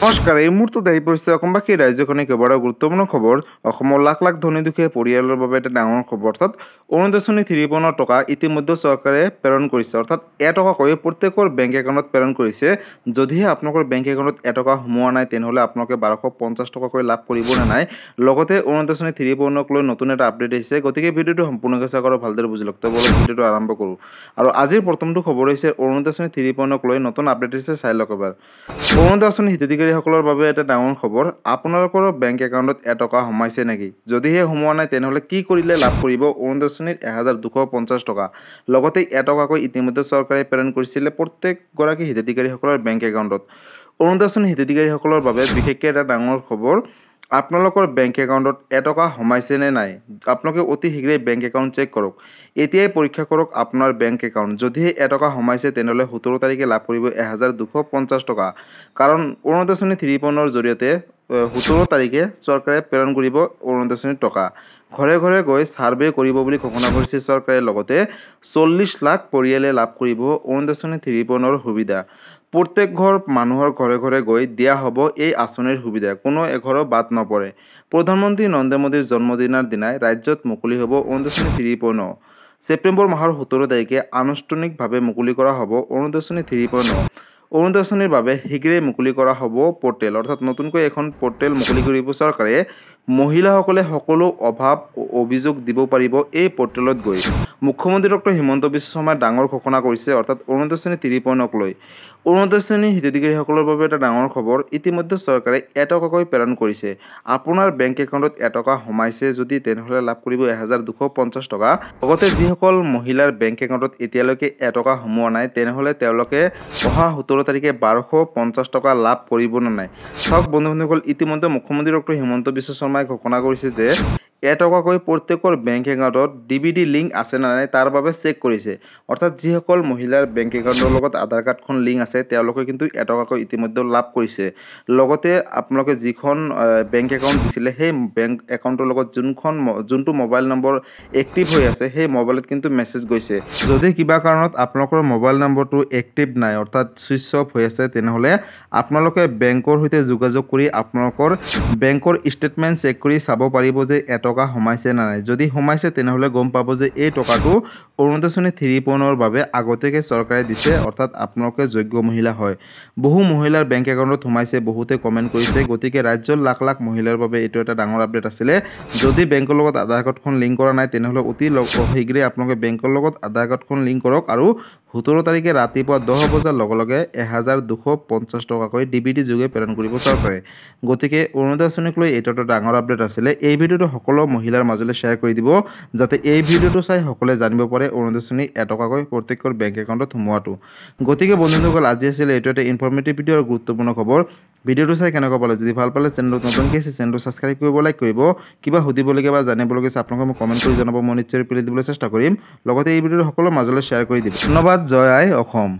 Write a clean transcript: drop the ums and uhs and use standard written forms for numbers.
নমস্কাৰ, এই মুহূৰ্তত আহি পৰিছে অসমবাসী ৰাজ্যখনে কেইবাটাও গুৰুত্বপূৰ্ণ খবৰ। অসমৰ লাখ লাখ ধনী দুখীয়া পৰিয়ালৰ বাবে এটা ডাঙৰ খবৰ। অৰ্থাৎ অৰুণোদয় আঁচনি ৩৫০০ টকা ইতিমধ্যে চৰকাৰে প্ৰেৰণ কৰিছে। অৰ্থাৎ এটকাকৈ প্ৰত্যেকৰ বেংক একাউণ্টত প্ৰেৰণ কৰিছে। যদিহে আপোনালোকৰ বেংক একাউণ্টত এটকা সোমোৱা নাই, তেনেহ'লে আপোনালোকে ১২৫০ টকাকৈ লাভ কৰিব নে নাই। লগতে অৰুণোদয় আঁচনি ৩৫০০ক লৈ নতুন এটা আপডেট আহিছে। গতিকে ভিডিঅ'টো সম্পূৰ্ণকৈ চাওক আৰু ভালদৰে বুজি লওক। বলক ভিডিঅ'টো আৰম্ভ কৰোঁ। আৰু আজিৰ প্ৰথমটো খবৰ হৈছে অৰুণোদয় আঁচনি ৩৫০০ক লৈ নতুন আপডেট আহিছে, চাই লওক এবাৰ। অৰুণোদয় আঁচনি হিতাধিকাৰীসকলৰ বাবে এটা ডাঙৰ খবৰ। আপোনালোকৰ বেংক একাউণ্টত এটকা সোমাইছে নেকি? যদিহে সোমোৱা নাই, তেনেহ'লে কি কৰিলে লাভ কৰিব অৰুণোদয় আঁচনিৰ ১২৫০ টকা। লগতে এটকাকৈ ইতিমধ্যে চৰকাৰে প্ৰেৰণ কৰিছিলে প্ৰত্যেকগৰাকী হিতাধিকাৰীসকলৰ বেংক একাউণ্টত। অৰুণোদয় আঁচনি হিতাধিকাৰীসকলৰ বাবে বিশেষকৈ এটা ডাঙৰ খবৰ। আপোনালোকৰ বেংক একাউণ্টত এটকা সোমাইছে নে নাই, আপোনালোকে অতি শীঘ্ৰেই বেংক একাউণ্ট চেক কৰক। এতিয়াই পৰীক্ষা কৰক আপোনাৰ বেংক একাউণ্ট। যদিহে এটকা সোমাইছে, তেনেহ'লে ১৭ তাৰিখে লাভ কৰিব ১২৫০ টকা। কাৰণ অৰুণোদয় আঁচনি ৩৫০০ৰ জৰিয়তে ১৭ তাৰিখে চৰকাৰে প্ৰেৰণ কৰিব অৰুণোদয় আঁচনিৰ টকা। ঘৰে ঘৰে গৈ ছাৰ্ভে কৰিব বুলি ঘোষণা কৰিছে চৰকাৰে। লগতে ৪০ লাখ পৰিয়ালে লাভ কৰিব অৰুণোদয় আঁচনি ৩৫০০ৰ সুবিধা। প্ৰত্যেক ঘৰ মানুহৰ ঘৰে ঘৰে গৈ দিয়া হ'ব এই আঁচনিৰ সুবিধা। কোনো এঘৰো বাদ নপৰে। প্ৰধানমন্ত্ৰী নৰেন্দ্ৰ মোদীৰ জন্মদিনৰ দিনাই ৰাজ্যত মুকলি হ'ব অৰুণোদয় আঁচনি ৩৫০। ছেপ্টেম্বৰ মাহৰ ১৭ তাৰিখে আনুষ্ঠানিকভাৱে মুকলি কৰা হ'ব অৰুণোদয় আঁচনি ৩৫০। অৰুণোদয় আঁচনিৰ বাবে শীঘ্ৰেই মুকলি কৰা হ'ব পৰ্টেল। অৰ্থাৎ নতুনকৈ এখন পৰ্টেল মুকলি কৰিব চৰকাৰে। মহিলাসকলে সকলো অভাৱ অভিযোগ দিব পাৰিব এই পৰ্টেলত গৈ। মুখ্যমন্ত্ৰী ডক্টৰ হিমন্ত বিশ্ব শৰ্মাই ডাঙৰ ঘোষণা কৰিছে। অৰ্থাৎ অৰুণোদয় আঁচনি ৩৫০ক লৈ অৰুণোদয় আঁচনি হিতাধিকাৰীসকলৰ বাবে এটা ডাঙৰ খবৰ। ইতিমধ্যে চৰকাৰে এটকাকৈ প্ৰেৰণ কৰিছে। আপোনাৰ বেংক একাউণ্টত এটকা সোমাইছে যদি, তেনেহ'লে লাভ কৰিব ১২৫০ টকা। লগতে যিসকল মহিলাৰ বেংক একাউণ্টত এতিয়ালৈকে এটকা সোমোৱা নাই, তেনেহ'লে তেওঁলোকে অহা ১৭ তাৰিখে ১২৫০ টকা লাভ কৰিব নে নাই। চাওক বন্ধু-বান্ধৱীসকল, ইতিমধ্যে মুখ্যমন্ত্ৰী ডক্টৰ হিমন্ত বিশ্ব শৰ্মাই ঘোষণা কৰিছে যে এটকাকৈ প্ৰত্যেকৰ বেংক একাউণ্টত DBD লিংক আছে নে নাই তাৰ বাবে চেক কৰিছে। অৰ্থাৎ যিসকল মহিলাৰ বেংক একাউণ্টৰ লগত আধাৰ কাৰ্ডখন লিংক আছে, তেওঁলোকে কিন্তু এটকাকৈ ইতিমধ্যে লাভ কৰিছে। লগতে আপোনালোকে যিখন বেংক একাউণ্ট দিছিলে, সেই বেংক একাউণ্টৰ লগত যোনটো মোবাইল নম্বৰ এক্টিভ হৈ আছে, সেই মোবাইলত কিন্তু মেছেজ গৈছে। যদি কিবা কাৰণত আপোনালোকৰ মোবাইল নম্বৰটো এক্টিভ নাই, অৰ্থাৎ ছুইচ অফ হৈ আছে, তেনেহ'লে আপোনালোকে বেংকৰ সৈতে যোগাযোগ কৰি আপোনালোকৰ বেংকৰ ষ্টেটমেণ্ট চেক কৰি চাব পাৰিব যে এটকা সোমাইছে নে নাই। যদি সোমাইছে, তেনেহ'লে গম পাব যে এই টকাটো অৰুণোদয় আঁচনি ৩৫০ৰ বাবে আগতীয়াকৈ চৰকাৰে দিছে। অৰ্থাৎ আপোনালোকে যোগ্য মহিলা হয়। বহু মহিলাৰ বেংক একাউণ্টত সোমাইছে, বহুতে কমেণ্ট কৰিছে। গতিকে ৰাজ্যৰ লাখ লাখ মহিলাৰ বাবে এইটো এটা ডাঙৰ আপডেট আছিলে। যদি বেংকৰ লগত আধাৰ কাৰ্ডখন লিংক কৰা নাই, তেনেহ'লে অতি শীঘ্ৰেই আপোনালোকে বেংকৰ লগত আধাৰ কাৰ্ডখন লিংক কৰক। আৰু ১৭ তাৰিখে ৰাতিপুৱা ১০ বজাৰ লগে লগে ১২৫০ টকাকৈ DBD যোগে প্ৰেৰণ কৰিব চৰকাৰে। গতিকে অৰুণোদয় আঁচনিক লৈ এইটো এটা ডাঙৰ আপডেট আছিলে। এই ভিডিঅ'টো সকলো মহিলাৰ মাজলৈ শ্বেয়াৰ কৰি দিব, যাতে এই ভিডিঅ'টো চাই সকলোৱে জানিব পাৰে অৰুণোদয় আঁচনি এটকাকৈ প্ৰত্যেকৰ বেংক একাউণ্টত সোমোৱাটো। গতিকে বন্ধুসকল, আজি আছিলে এইটো এটা ইনফৰ্মেটিভ ভিডিঅ' আৰু গুৰুত্বপূৰ্ণ খবৰ। ভিডিঅ'টো চাই কেনেকুৱা পালে? যদি ভাল পালে চেনেলটো নতুনকৈ আছে, চেনেলটো ছাবস্ক্ৰাইব কৰিব, লাইক কৰিব। কিবা সুধিবলগীয়া বা জানিবলগীয়া আছে, আপোনালোকে মোক কমেণ্ট কৰি জনাব। মই নিশ্চয় ৰিপ্লাই দিবলৈ চেষ্টা কৰিম। লগতে এই ভিডিঅ'টো সকলোৰে মাজলৈ শ্বেয়াৰ কৰি দিব। ধন্যবাদ। জয় আই অসম।